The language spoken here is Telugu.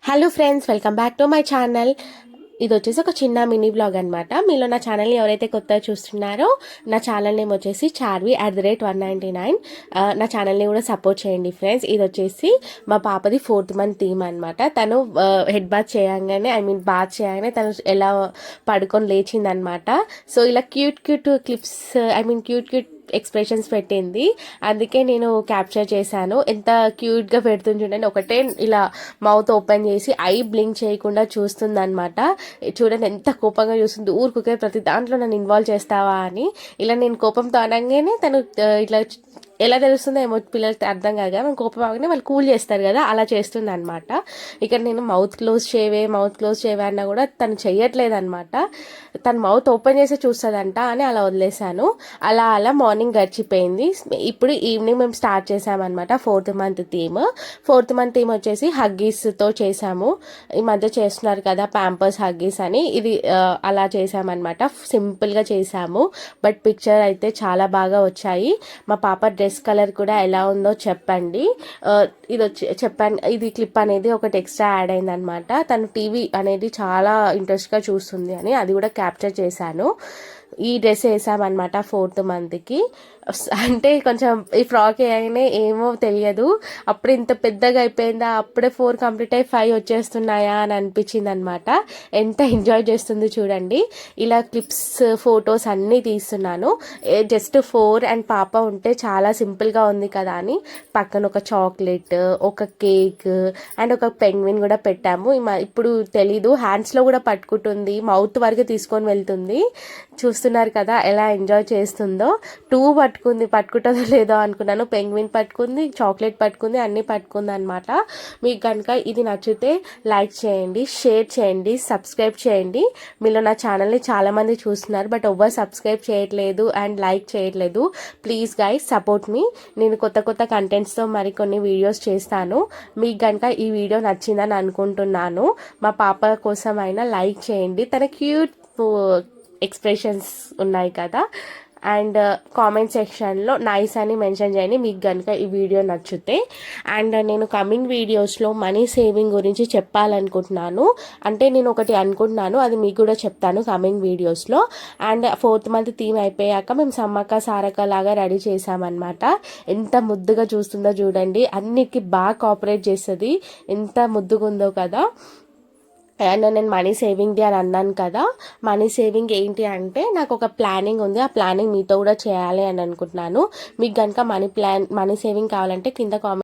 Hello friends, welcome back to my channel. ఇది వచ్చేసి ఒక చిన్న మినీ బ్లాగ్ అనమాట. మీలో నా ఛానల్ని ఎవరైతే కొత్తగా చూస్తున్నారో నా ఛానల్ నేమ్ వచ్చేసి charvi@199. నా ఛానల్ని కూడా సపోర్ట్ చేయండి ఫ్రెండ్స్. ఇది వచ్చేసి మా పాపది 4th మంత్ థీమ్ అనమాట. తను హెడ్ బాత్ చేయగానే బాత్ చేయగానే తను ఎలా పడుకొని లేచిందనమాట. సో ఇలా క్యూట్ క్లిప్స్ క్యూట్ ఎక్స్ప్రెషన్స్ పెట్టింది. అందుకే నేను క్యాప్చర్ చేశాను. ఎంత క్యూట్గా పెడుతుంది చూడండి. ఒకటే ఇలా మౌత్ ఓపెన్ చేసి ఐ బ్లింక్ చేయకుండా చూస్తుంది అనమాట. చూడండి ఎంత కోపంగా చూస్తుంది. ఊరుకుకే ప్రతి దాంట్లో నన్ను ఇన్వాల్వ్ చేస్తావా అని. ఇలా నేను కోపంతో అనగానే తను ఇట్లా ఎలా తెలుస్తుందో ఏమో పిల్లలకి అర్థం కాదు కదా. మనం కోపం అవగానే వాళ్ళు కూల్ చేస్తారు కదా, అలా చేస్తుంది అనమాట. ఇక్కడ నేను మౌత్ క్లోజ్ చేయవే అన్నా కూడా తను చెయ్యట్లేదు అనమాట. తను మౌత్ ఓపెన్ చేసి చూస్తుందంట అని అలా వదిలేశాను. అలా మార్నింగ్ గడిచిపోయింది. ఇప్పుడు ఈవినింగ్ మేము స్టార్ట్ చేసామన్నమాట 4th month theme. 4th month theme వచ్చేసి హగ్గీస్తో చేసాము. ఈ మధ్య చేస్తున్నారు కదా ప్యాంపర్స్ హగ్గీస్ అని, ఇది అలా చేసామన్నమాట. సింపుల్గా చేసాము, బట్ పిక్చర్ అయితే చాలా బాగా వచ్చాయి. మా పాప డ్రెస్ కలర్ కూడా ఎలా ఉందో చెప్పండి. ఇది క్లిప్ అనేది ఒకటి ఎక్స్ట్రా యాడ్ అయింది అనమాట. తను టీవీ అనేది చాలా ఇంట్రెస్ట్గా చూస్తుంది అని అది కూడా క్యాప్చర్ చేశాను. ఈ డ్రెస్ వేసామన్నమాట 4th మంత్కి. అంటే కొంచెం ఈ ఫ్రాక్ వేయగానే ఏమో తెలియదు, అప్పుడు ఇంత పెద్దగా అయిపోయిందా, అప్పుడే 4 కంప్లీట్ అయ్యి 5 వచ్చేస్తున్నాయా అని అనిపించింది అనమాట. ఎంత ఎంజాయ్ చేస్తుంది చూడండి. ఇలా క్లిప్స్ ఫొటోస్ అన్నీ తీస్తున్నాను. జస్ట్ 4 అండ్ పాప ఉంటే చాలా సింపుల్గా ఉంది కదా అని పక్కన ఒక చాక్లెట్, ఒక కేక్ అండ్ ఒక పెంగ్విన్ కూడా పెట్టాము. ఇప్పుడు తెలీదు, హ్యాండ్స్లో కూడా పట్టుకుంటుంది, మౌత్ వరకు తీసుకొని వెళ్తుంది. చూస్తున్నారు కదా ఎలా ఎంజాయ్ చేస్తుందో. 2 పట్టుకుంటుందో లేదో అనుకున్నాను. పెంగ్విన్ పట్టుకుంది, చాక్లెట్ పట్టుకుంది, అన్నీ పట్టుకుంది అనమాట. మీకు కనుక ఇది నచ్చితే లైక్ చేయండి, షేర్ చేయండి, సబ్స్క్రైబ్ చేయండి. మీలో నా ఛానల్ని చాలామంది చూస్తున్నారు, బట్ ఎవ్వరు సబ్స్క్రైబ్ చేయట్లేదు అండ్ లైక్ చేయట్లేదు. ప్లీజ్ గైస్ సపోర్ట్ మీ. నేను కొత్త కంటెంట్స్తో మరికొన్ని వీడియోస్ చేస్తాను. మీకు కనుక ఈ వీడియో నచ్చిందని అనుకుంటున్నాను. మా పాప కోసం అయినా లైక్ చేయండి. తన క్యూట్ ఎక్స్ప్రెషన్స్ ఉన్నాయి కదా. అండ్ కామెంట్ సెక్షన్లో నైస్ అని మెన్షన్ చేయండి మీకు కనుక ఈ వీడియో నచ్చితే. అండ్ నేను కమింగ్ వీడియోస్లో మనీ సేవింగ్ గురించి చెప్పాలనుకుంటున్నాను. అంటే నేను ఒకటి అనుకుంటున్నాను, అది మీకు కూడా చెప్తాను కమింగ్ వీడియోస్లో. అండ్ 4th మంత్ థీమ్ అయిపోయాక మేము సమ్మక్క సారక్క లాగా రెడీ చేసామన్నమాట. ఎంత ముద్దుగా చూస్తుందో చూడండి. అన్నిటికీ బాగా కోఆపరేట్ చేస్తుంది. ఎంత ముద్దుగా ఉందో కదా. అండ్ నేను మనీ సేవింగ్ది అని అన్నాను కదా. మనీ సేవింగ్ ఏంటి అంటే నాకు ఒక ప్లానింగ్ ఉంది. ఆ ప్లానింగ్ మీతో కూడా చేయాలి అని అనుకుంటున్నాను. మీకు కనుక మనీ సేవింగ్ కావాలంటే కింద కామెంట్